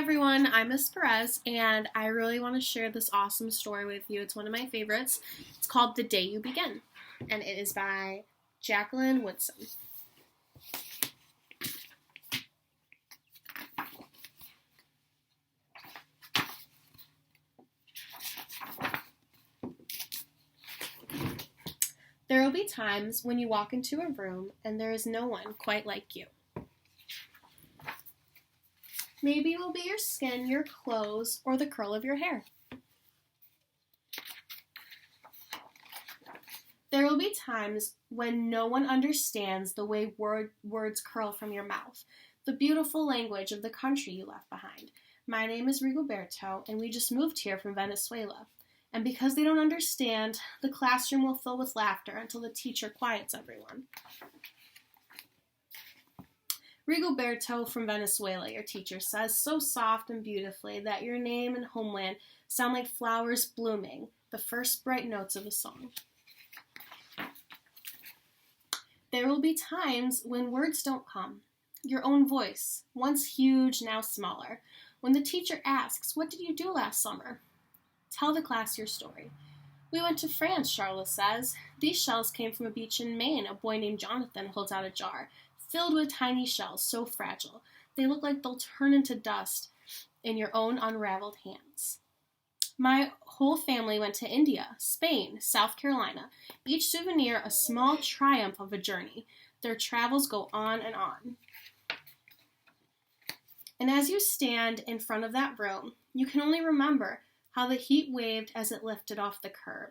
everyone, I'm Miss Perez, and I really want to share this awesome story with you. It's one of my favorites. It's called The Day You Begin, and it is by Jacqueline Woodson. There will be times when you walk into a room and there is no one quite like you. Maybe it will be your skin, your clothes, or the curl of your hair. There will be times when no one understands the way words curl from your mouth, the beautiful language of the country you left behind. My name is Rigoberto, and we just moved here from Venezuela. And because they don't understand, the classroom will fill with laughter until the teacher quiets everyone. Rigoberto from Venezuela, your teacher says, so soft and beautifully that your name and homeland sound like flowers blooming, the first bright notes of a song. There will be times when words don't come. Your own voice, once huge, now smaller. When the teacher asks, what did you do last summer? Tell the class your story. We went to France, Charlotte says. These shells came from a beach in Maine. A boy named Jonathan holds out a jar, filled with tiny shells, so fragile. They look like they'll turn into dust in your own unraveled hands. My whole family went to India, Spain, South Carolina. Each souvenir a small triumph of a journey. Their travels go on and on. And as you stand in front of that room, you can only remember how the heat waved as it lifted off the curb,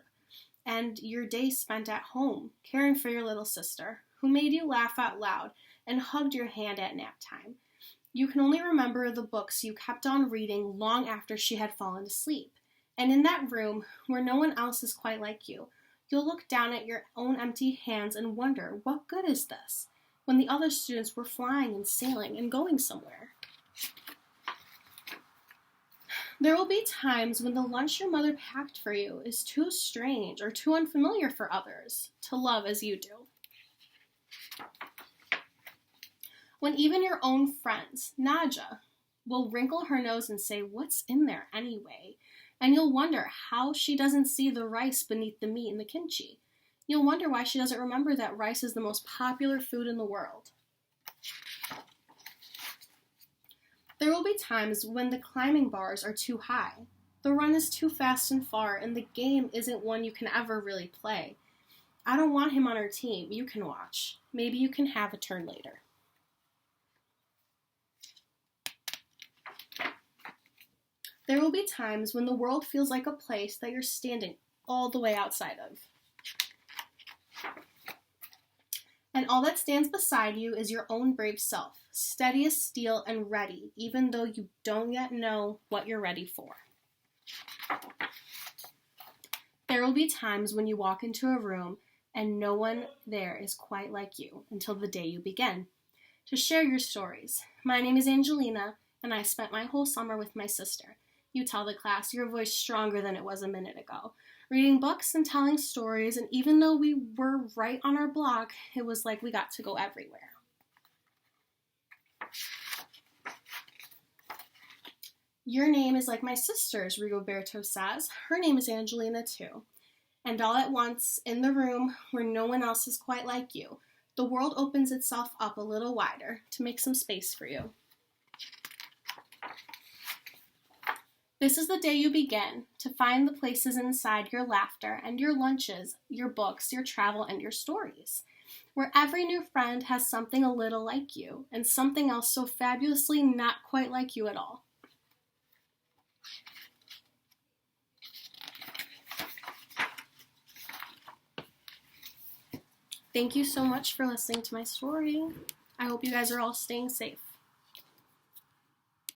and your day spent at home, caring for your little sister, who made you laugh out loud and hugged your hand at nap time. You can only remember the books you kept on reading long after she had fallen asleep. And in that room, where no one else is quite like you, you'll look down at your own empty hands and wonder, what good is this, when the other students were flying and sailing and going somewhere? There will be times when the lunch your mother packed for you is too strange or too unfamiliar for others to love as you do. When even your own friends, Nadja, will wrinkle her nose and say, what's in there anyway? And you'll wonder how she doesn't see the rice beneath the meat in the kimchi. You'll wonder why she doesn't remember that rice is the most popular food in the world. There will be times when the climbing bars are too high, the run is too fast and far, and the game isn't one you can ever really play. I don't want him on our team. You can watch. Maybe you can have a turn later. There will be times when the world feels like a place that you're standing all the way outside of. And all that stands beside you is your own brave self, steady as steel and ready, even though you don't yet know what you're ready for. There will be times when you walk into a room and no one there is quite like you until the day you begin to share your stories. My name is Angelina, and I spent my whole summer with my sister. You tell the class, your voice stronger than it was a minute ago. Reading books and telling stories, and even though we were right on our block, it was like we got to go everywhere. Your name is like my sister's, Rigoberto says. Her name is Angelina too. And all at once, in the room where no one else is quite like you, the world opens itself up a little wider to make some space for you. This is the day you begin to find the places inside your laughter and your lunches, your books, your travel, and your stories, where every new friend has something a little like you and something else so fabulously not quite like you at all. Thank you so much for listening to my story. I hope you guys are all staying safe.